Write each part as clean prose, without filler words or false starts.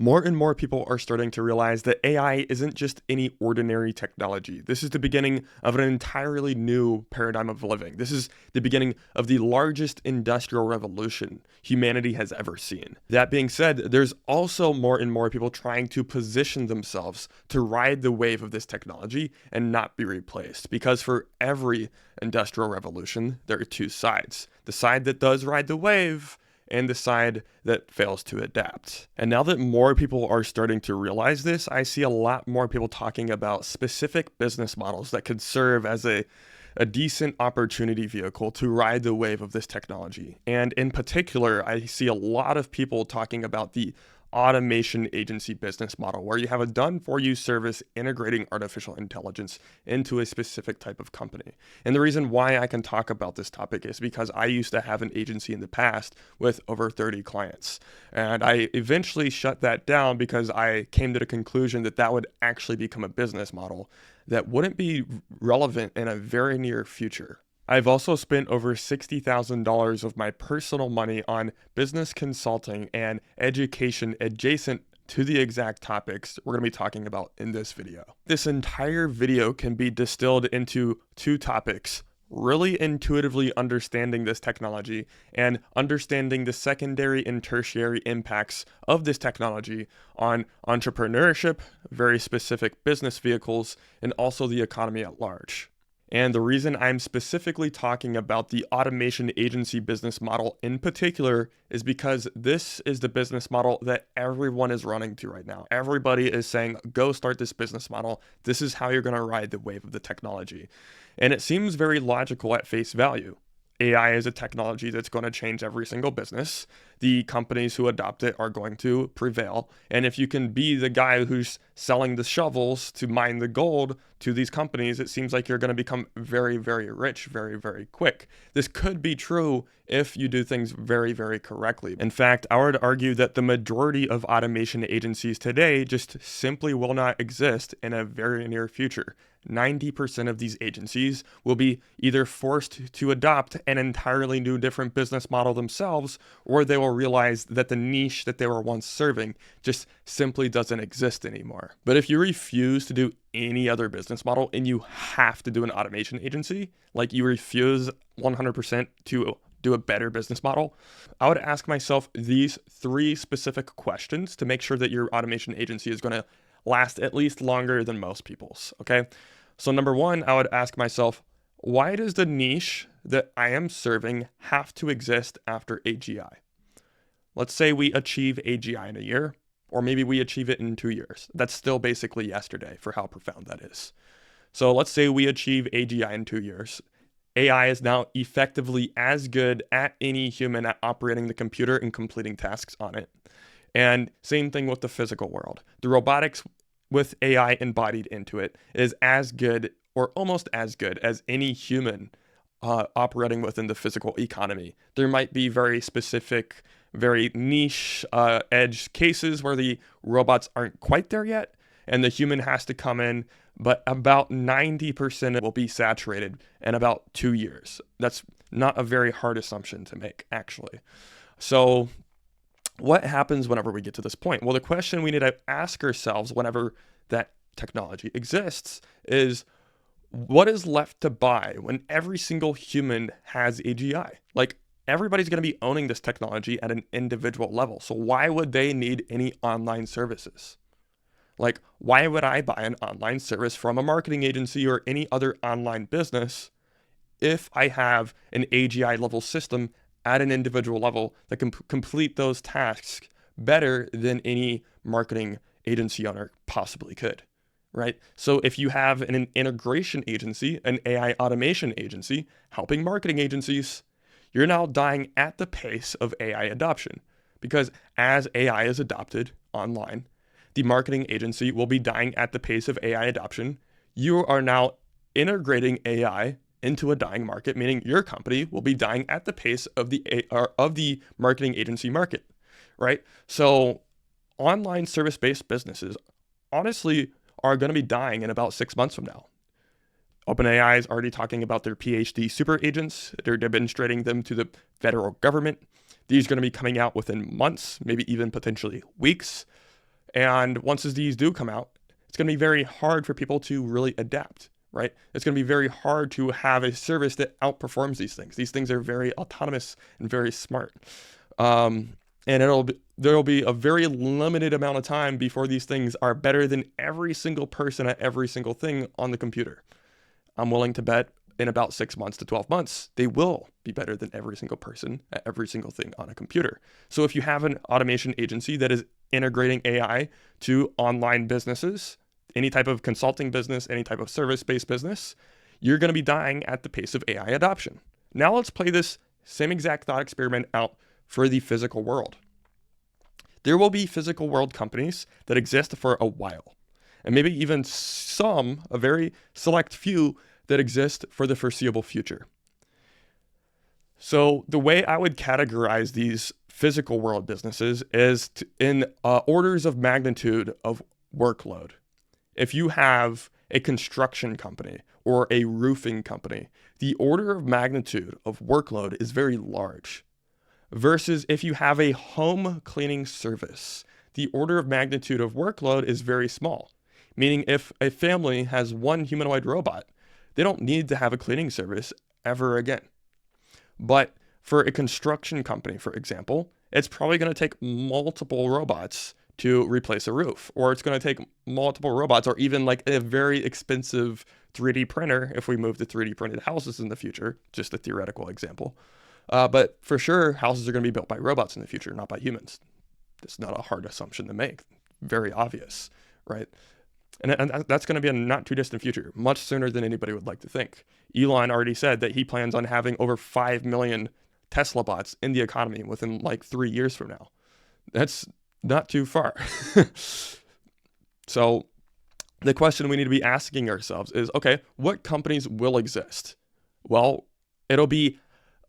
More and more people are starting to realize that AI isn't just any ordinary technology. This is the beginning of an entirely new paradigm of living. This is the beginning of the largest industrial revolution humanity has ever seen. That being said, there's also more and more people trying to position themselves to ride the wave of this technology and not be replaced. Because for every industrial revolution, there are two sides. The side that does ride the wave and the side that fails to adapt. And now that more people are starting to realize this, I see a lot more people talking about specific business models that could serve as a decent opportunity vehicle to ride the wave of this technology. And in particular, I see a lot of people talking about the automation agency business model, where you have a done-for-you service integrating artificial intelligence into a specific type of company. And the reason why I can talk about this topic is because I used to have an agency in the past with over 30 clients. And I eventually shut that down because I came to the conclusion that that would actually become a business model that wouldn't be relevant in a very near future. I've also spent over $60,000 of my personal money on business consulting and education adjacent to the exact topics we're going to be talking about in this video. This entire video can be distilled into two topics: really intuitively understanding this technology and understanding the secondary and tertiary impacts of this technology on entrepreneurship, very specific business vehicles, and also the economy at large. And the reason I'm specifically talking about the automation agency business model in particular is because this is the business model that everyone is running to right now. Everybody is saying, go start this business model. This is how you're going to ride the wave of the technology. And it seems very logical at face value. AI is a technology that's going to change every single business. The companies who adopt it are going to prevail. And if you can be the guy who's selling the shovels to mine the gold to these companies, it seems like you're going to become very, very rich very, very quick. This could be true if you do things very, very correctly. In fact, I would argue that the majority of automation agencies today just simply will not exist in a very near future. 90% of these agencies will be either forced to adopt an entirely new different business model themselves, or they will realize that the niche that they were once serving just simply doesn't exist anymore. But if you refuse to do any other business model and you have to do an automation agency, like you refuse 100% to do a better business model, I would ask myself these three specific questions to make sure that your automation agency is going to last at least longer than most people's, okay? So number one, I would ask myself, why does the niche that I am serving have to exist after AGI? Let's say we achieve AGI in a year, or maybe we achieve it in 2 years. That's still basically yesterday for how profound that is. So let's say we achieve AGI in 2 years. AI is now effectively as good at any human at operating the computer and completing tasks on it. And same thing with the physical world. The robotics with AI embodied into it is as good or almost as good as any human operating within the physical economy. There might be very specific, very niche edge cases where the robots aren't quite there yet and the human has to come in, but about 90% will be saturated in about 2 years. That's not a very hard assumption to make, actually. So what happens whenever we get to this point? Well, the question we need to ask ourselves whenever that technology exists is, what is left to buy when every single human has AGI? Like, everybody's going to be owning this technology at an individual level. So why would they need any online services? Like, why would I buy an online service from a marketing agency or any other online business if I have an AGI level system at an individual level that can complete those tasks better than any marketing agency owner possibly could, right? So if you have an integration agency, an AI automation agency helping marketing agencies, you're now dying at the pace of AI adoption, because as AI is adopted online, the marketing agency will be dying at the pace of AI adoption. You are now integrating AI into a dying market, meaning your company will be dying at the pace of the marketing agency market, right? So online service-based businesses honestly are going to be dying in about 6 months from now. OpenAI is already talking about their PhD super agents. They're demonstrating them to the federal government. These are going to be coming out within months, maybe even potentially weeks. And once these do come out, it's going to be very hard for people to really adapt, right? It's going to be very hard to have a service that outperforms these things. These things are very autonomous and very smart. And there'll be a very limited amount of time before these things are better than every single person at every single thing on the computer. I'm willing to bet in about 6 months to 12 months, they will be better than every single person at every single thing on a computer. So if you have an automation agency that is integrating AI to online businesses, any type of consulting business, any type of service-based business, you're going to be dying at the pace of AI adoption. Now let's play this same exact thought experiment out for the physical world. There will be physical world companies that exist for a while, and maybe even a very select few that exist for the foreseeable future. So the way I would categorize these physical world businesses is in orders of magnitude of workload. If you have a construction company or a roofing company, the order of magnitude of workload is very large. Versus if you have a home cleaning service, the order of magnitude of workload is very small. Meaning if a family has one humanoid robot, they don't need to have a cleaning service ever again. But for a construction company, for example, it's probably going to take multiple robots to replace a roof, or it's going to take multiple robots, or even like a very expensive 3D printer if we move to 3D printed houses in the future, just a theoretical example. But for sure, houses are going to be built by robots in the future, not by humans. It's not a hard assumption to make. Very obvious, right? And that's going to be a not too distant future, much sooner than anybody would like to think. Elon already said that he plans on having over 5 million Tesla bots in the economy within like 3 years from now. That's not too far. So the question we need to be asking ourselves is, okay, what companies will exist? Well, it'll be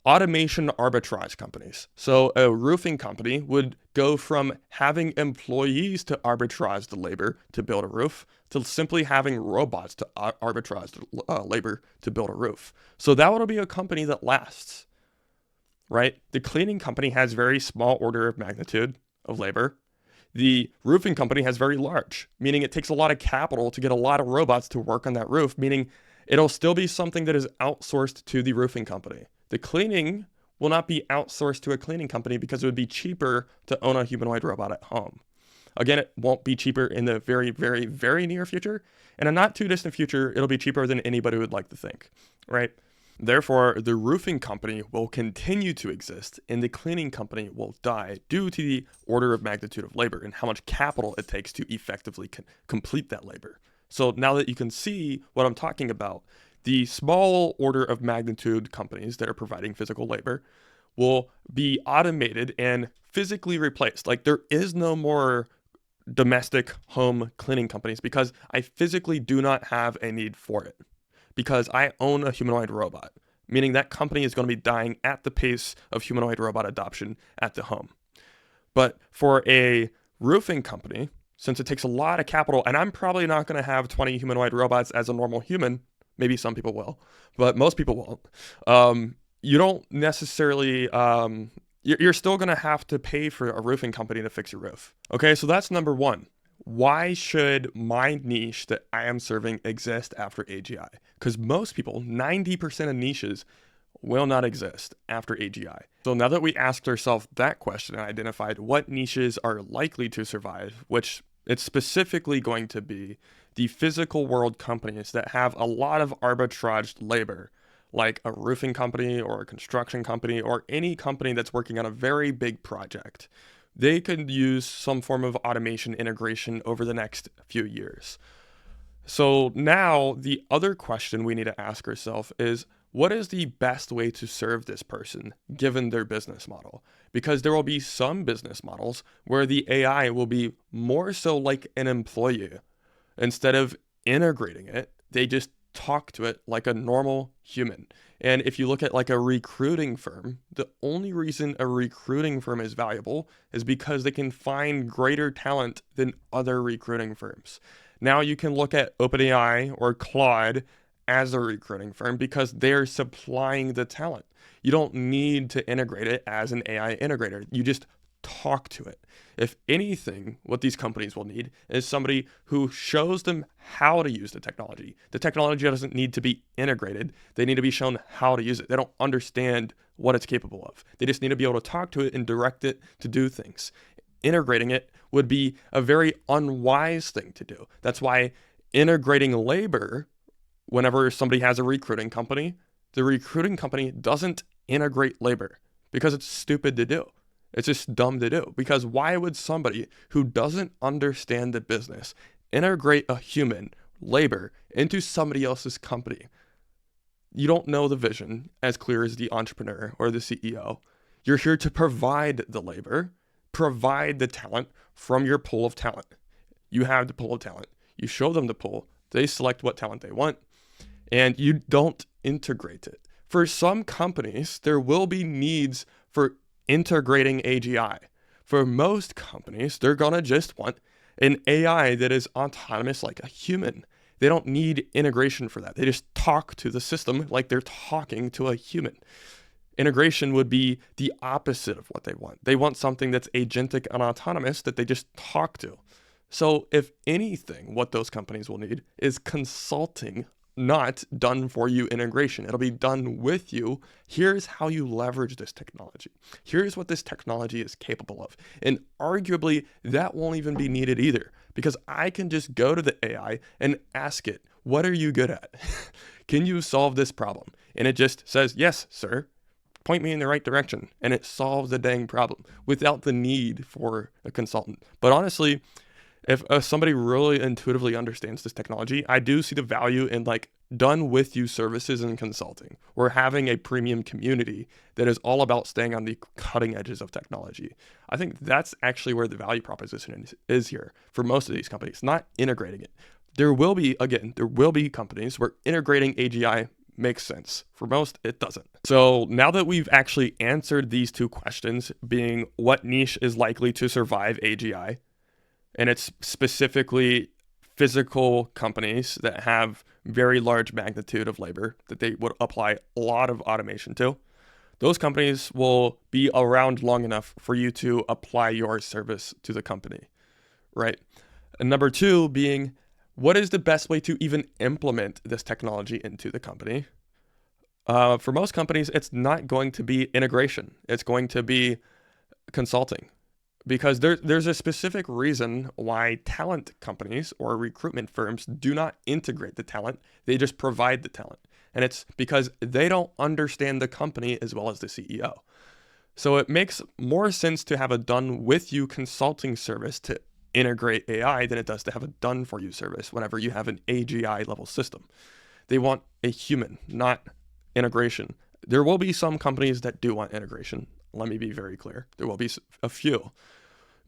automation arbitrage companies. So a roofing company would go from having employees to arbitrage the labor to build a roof to simply having robots to arbitrage the labor to build a roof. So that would be a company that lasts, right? The cleaning company has very small order of magnitude of labor. The roofing company has very large, meaning it takes a lot of capital to get a lot of robots to work on that roof, meaning it'll still be something that is outsourced to the roofing company. The cleaning will not be outsourced to a cleaning company because it would be cheaper to own a humanoid robot at home. Again, it won't be cheaper in the very, very, very near future. In a not too distant future, it'll be cheaper than anybody would like to think, right? Therefore, the roofing company will continue to exist and the cleaning company will die due to the order of magnitude of labor and how much capital it takes to effectively complete that labor. So now that you can see what I'm talking about, the small order of magnitude companies that are providing physical labor will be automated and physically replaced. Like there is no more domestic home cleaning companies because I physically do not have a need for it because I own a humanoid robot, meaning that company is going to be dying at the pace of humanoid robot adoption at the home. But for a roofing company, since it takes a lot of capital, and I'm probably not going to have 20 humanoid robots as a normal human, maybe some people will, but most people won't. You don't necessarily, you're still going to have to pay for a roofing company to fix your roof. Okay, so that's number one. Why should my niche that I am serving exist after AGI? Because most people, 90% of niches, will not exist after AGI. So now that we asked ourselves that question and identified what niches are likely to survive, which it's specifically going to be the physical world companies that have a lot of arbitraged labor, like a roofing company or a construction company or any company that's working on a very big project. They could use some form of automation integration over the next few years. So now the other question we need to ask ourselves is, what is the best way to serve this person given their business model? Because there will be some business models where the AI will be more so like an employee. Instead of integrating it, they just talk to it like a normal human. And if you look at like a recruiting firm, the only reason a recruiting firm is valuable is because they can find greater talent than other recruiting firms. Now you can look at OpenAI or Claude as a recruiting firm because they're supplying the talent. You don't need to integrate it as an AI integrator. You just talk to it. If anything, what these companies will need is somebody who shows them how to use the technology. The technology doesn't need to be integrated. They need to be shown how to use it. They don't understand what it's capable of. They just need to be able to talk to it and direct it to do things. Integrating it would be a very unwise thing to do. That's why integrating labor, whenever somebody has a recruiting company, the recruiting company doesn't integrate labor because it's stupid to do. It's just dumb to do, because why would somebody who doesn't understand the business integrate a human labor into somebody else's company? You don't know the vision as clear as the entrepreneur or the CEO. You're here to provide the labor, provide the talent from your pool of talent. You have the pool of talent. You show them the pool. They select what talent they want, and you don't integrate it. For some companies, there will be needs for integrating AGI. For most companies, they're gonna just want an AI that is autonomous like a human. They don't need integration for that. They just talk to the system like they're talking to a human. Integration would be the opposite of what they want. They want something that's agentic and autonomous that they just talk to. So if anything, what those companies will need is consulting, not done for you integration. It'll be done with you. Here's how you leverage this technology. Here's what this technology is capable of. And arguably, that won't even be needed either, because I can just go to the AI and ask it, what are you good at? Can you solve this problem? And it just says, yes, sir. Point me in the right direction. And it solves the dang problem without the need for a consultant. But honestly, if somebody really intuitively understands this technology, I do see the value in like done with you services and consulting. We're having a premium community that is all about staying on the cutting edges of technology. I think that's actually where the value proposition is here for most of these companies, not integrating it. There will be companies where integrating AGI makes sense. For most, it doesn't. So now that we've actually answered these two questions, being what niche is likely to survive AGI, and it's specifically physical companies that have very large magnitude of labor that they would apply a lot of automation to. Those companies will be around long enough for you to apply your service to the company, right? And number two being, what is the best way to even implement this technology into the company? For most companies, it's not going to be integration. It's going to be consulting. Because there's a specific reason why talent companies or recruitment firms do not integrate the talent. They just provide the talent. And it's because they don't understand the company as well as the CEO. So it makes more sense to have a done with you consulting service to integrate AI than it does to have a done for you service whenever you have an AGI level system. They want a human, not integration. There will be some companies that do want integration. Let me be very clear. There will be a few,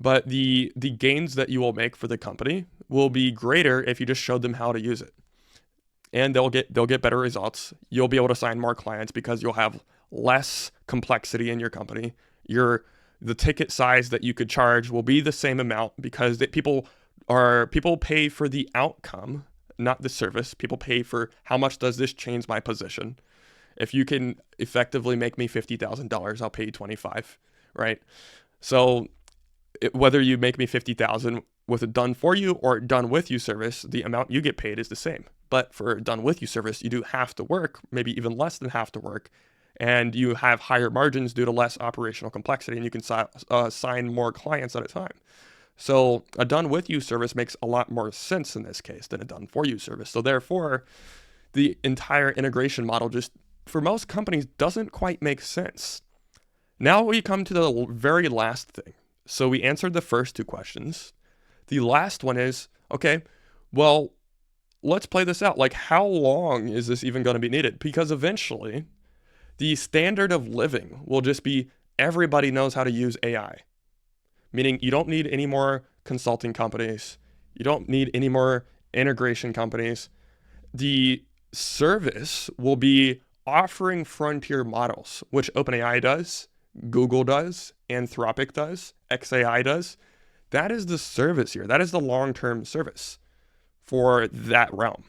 but the gains that you will make for the company will be greater if you just showed them how to use it, and they'll get better results. You'll be able to sign more clients because you'll have less complexity in your company. The ticket size that you could charge will be the same amount because people pay for the outcome, not the service. People pay for how much does this change my position. If you can effectively make me $50,000, I'll pay you $25,000, right? So whether you make me $50,000 with a done for you or done with you service, the amount you get paid is the same. But for a done with you service, you do half the work, maybe even less than half the work, and you have higher margins due to less operational complexity, and you can sign more clients at a time. So a done with you service makes a lot more sense in this case than a done for you service. So therefore, the entire integration model just, for most companies, doesn't quite make sense. Now we come to the very last thing. So we answered the first two questions. The last one is, okay, well, let's play this out. Like, how long is this even going to be needed? Because eventually, the standard of living will just be everybody knows how to use AI. Meaning you don't need any more consulting companies. You don't need any more integration companies. The service will be offering frontier models, which OpenAI does, Google does, Anthropic does, XAI does. That is the service here. That is the long-term service for that realm.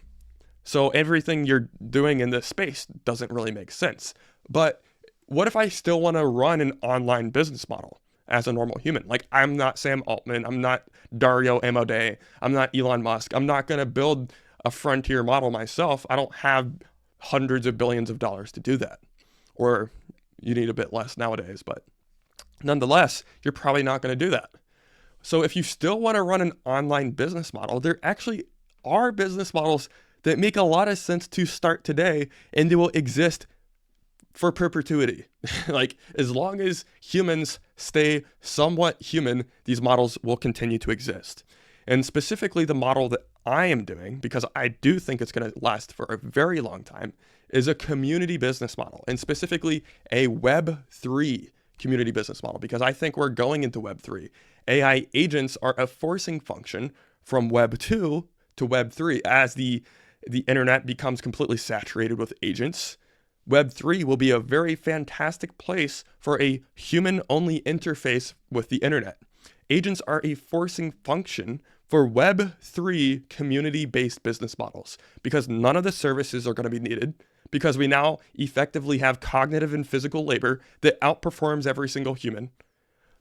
So everything you're doing in this space doesn't really make sense. But what if I still want to run an online business model? as a normal human. Like, I'm not Sam Altman. I'm not Dario Amodei. I'm not Elon Musk. I'm not going to build a frontier model myself. I don't have hundreds of billions of dollars to do that. Or you need a bit less nowadays, but nonetheless, you're probably not going to do that. So if you still want to run an online business model, there actually are business models that make a lot of sense to start today, and they will exist for perpetuity. Like, as long as humans stay somewhat human, these models will continue to exist. And specifically the model that I am doing, because I do think it's going to last for a very long time, is a community business model, and specifically a Web3 community business model, because I think we're going into Web3. AI agents are a forcing function from Web2 to Web3. As the internet becomes completely saturated with agents, Web3 will be a very fantastic place for a human-only interface with the internet. Agents are a forcing function for Web3 community-based business models, because none of the services are going to be needed, because we now effectively have cognitive and physical labor that outperforms every single human.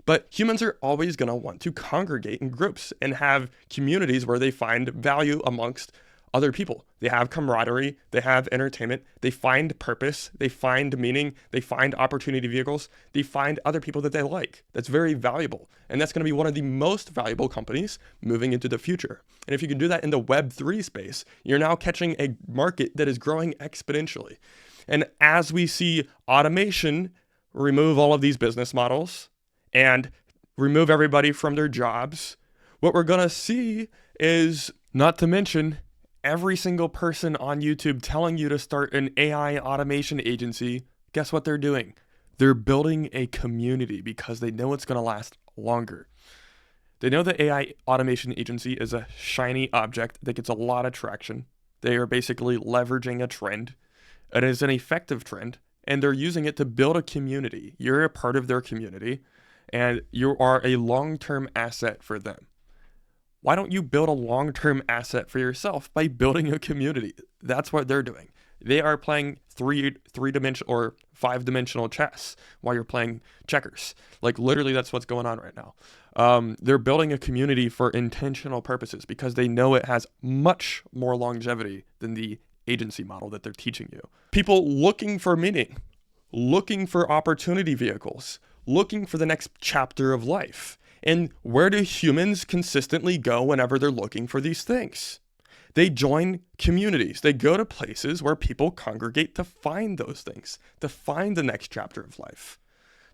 But humans are always going to want to congregate in groups and have communities where they find value amongst other people. They have camaraderie, they have entertainment, they find purpose, they find meaning, they find opportunity vehicles, they find other people that they like. That's very valuable. And that's going to be one of the most valuable companies moving into the future. And if you can do that in the Web3 space, you're now catching a market that is growing exponentially. And as we see automation remove all of these business models and remove everybody from their jobs, what we're going to see is, not to mention, every single person on YouTube telling you to start an AI automation agency, guess what they're doing? They're building a community because they know it's going to last longer. They know the AI automation agency is a shiny object that gets a lot of traction. They are basically leveraging a trend. It is an effective trend, and they're using it to build a community. You're a part of their community, and you are a long-term asset for them. Why don't you build a long-term asset for yourself by building a community? That's what they're doing. They are playing three-dimensional or five-dimensional chess while you're playing checkers. Like, literally, that's what's going on right now. They're building a community for intentional purposes because they know it has much more longevity than the agency model that they're teaching you. People looking for meaning, looking for opportunity vehicles, looking for the next chapter of life. And where do humans consistently go whenever they're looking for these things? They join communities. They go to places where people congregate to find those things, to find the next chapter of life,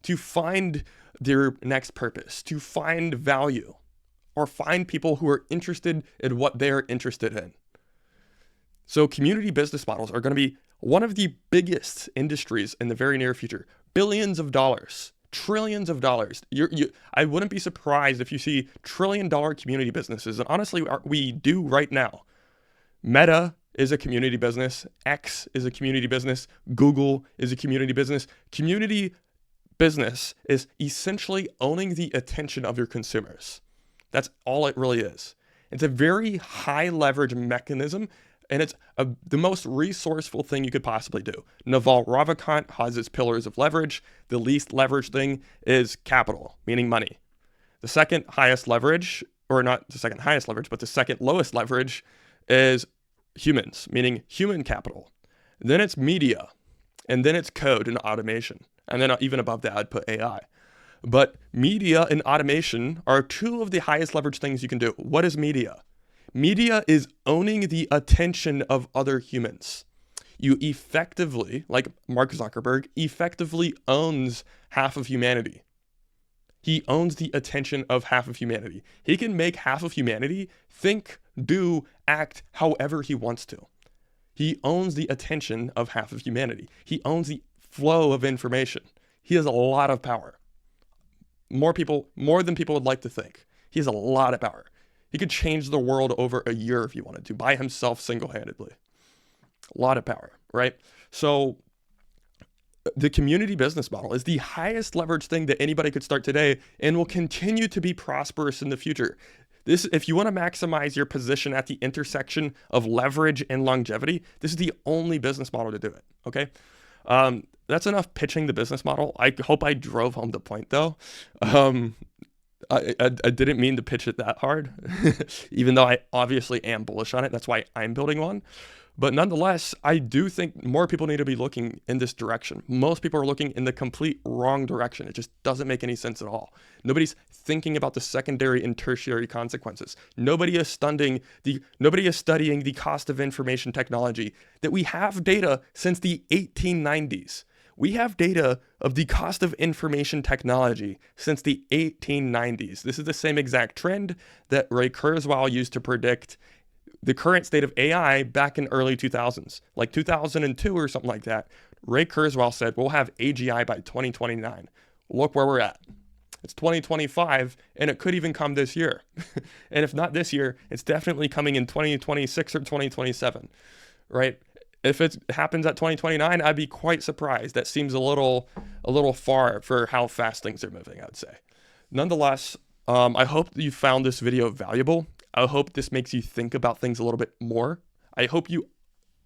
to find their next purpose, to find value, or find people who are interested in what they're interested in. So community business models are going to be one of the biggest industries in the very near future. Billions of dollars. Trillions of dollars. I wouldn't be surprised if you see trillion-dollar community businesses. And honestly, we do right now. Meta is a community business. X is a community business. Google is a community business. Community business is essentially owning the attention of your consumers. That's all it really is. It's a very high leverage mechanism, and it's the most resourceful thing you could possibly do. Naval Ravikant has its pillars of leverage. The least leveraged thing is capital, meaning money. The second highest leverage, or not the second highest leverage, but the second lowest leverage is humans, meaning human capital. Then it's media, and then it's code and automation. And then even above that, I'd put AI. But media and automation are two of the highest leverage things you can do. What is media? Media is owning the attention of other humans. You effectively, like Mark Zuckerberg, effectively owns half of humanity. He owns the attention of half of humanity. He can make half of humanity think, do, act however he wants to. He owns the attention of half of humanity. He owns the flow of information. He has a lot of power. More than people would like to think. He has a lot of power. He could change the world over a year if he wanted to, by himself single-handedly. A lot of power, right? So the community business model is the highest leverage thing that anybody could start today and will continue to be prosperous in the future. If you want to maximize your position at the intersection of leverage and longevity, this is the only business model to do it, okay? That's enough pitching the business model. I hope I drove home the point though. Um, I didn't mean to pitch it that hard, even though I obviously am bullish on it. That's why I'm building one. But nonetheless, I do think more people need to be looking in this direction. Most people are looking in the complete wrong direction. It just doesn't make any sense at all. Nobody's thinking about the secondary and tertiary consequences. Nobody is studying the cost of information technology that we have data since the 1890s. We have data of the cost of information technology since the 1890s. This is the same exact trend that Ray Kurzweil used to predict the current state of AI back in early 2000s, like 2002 or something like that. Ray Kurzweil said, we'll have AGI by 2029. Look where we're at. It's 2025, and it could even come this year. And if not this year, it's definitely coming in 2026 or 2027, right? If it happens at 2029, I'd be quite surprised. That seems a little far for how fast things are moving, I'd say. Nonetheless, I hope that you found this video valuable. I hope this makes you think about things a little bit more. I hope you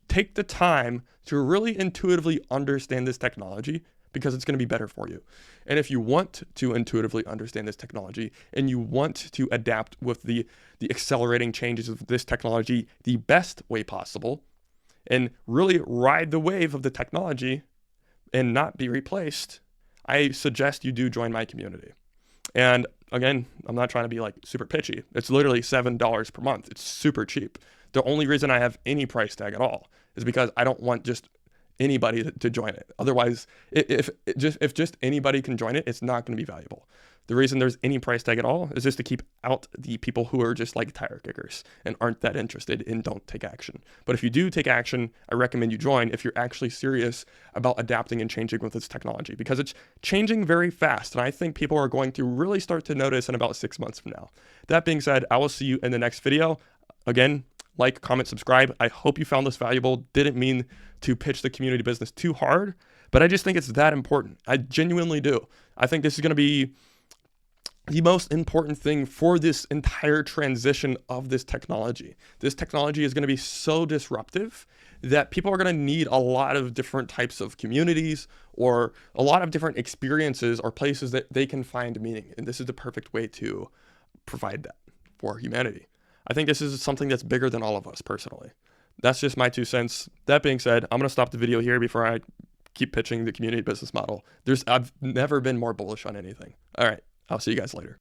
take the time to really intuitively understand this technology because it's going to be better for you. And if you want to intuitively understand this technology and you want to adapt with the accelerating changes of this technology the best way possible and really ride the wave of the technology and not be replaced, I suggest you do join my community. And again, I'm not trying to be like super pitchy. It's literally $7 per month. It's super cheap. The only reason I have any price tag at all is because I don't want just anybody to join it. Otherwise, if just anybody can join it, it's not going to be valuable. The reason there's any price tag at all is just to keep out the people who are just like tire kickers and aren't that interested and don't take action. But if you do take action, I recommend you join if you're actually serious about adapting and changing with this technology, because it's changing very fast. And I think people are going to really start to notice in about 6 months from now. That being said, I will see you in the next video. Again, like, comment, subscribe. I hope you found this valuable. Didn't mean to pitch the community business too hard, but I just think it's that important. I genuinely do. I think this is going to be the most important thing for this entire transition of this technology. This technology is going to be so disruptive that people are going to need a lot of different types of communities or a lot of different experiences or places that they can find meaning. And this is the perfect way to provide that for humanity. I think this is something that's bigger than all of us personally. That's just my 2 cents. That being said, I'm going to stop the video here before I keep pitching the community business model. I've never been more bullish on anything. All right. I'll see you guys later.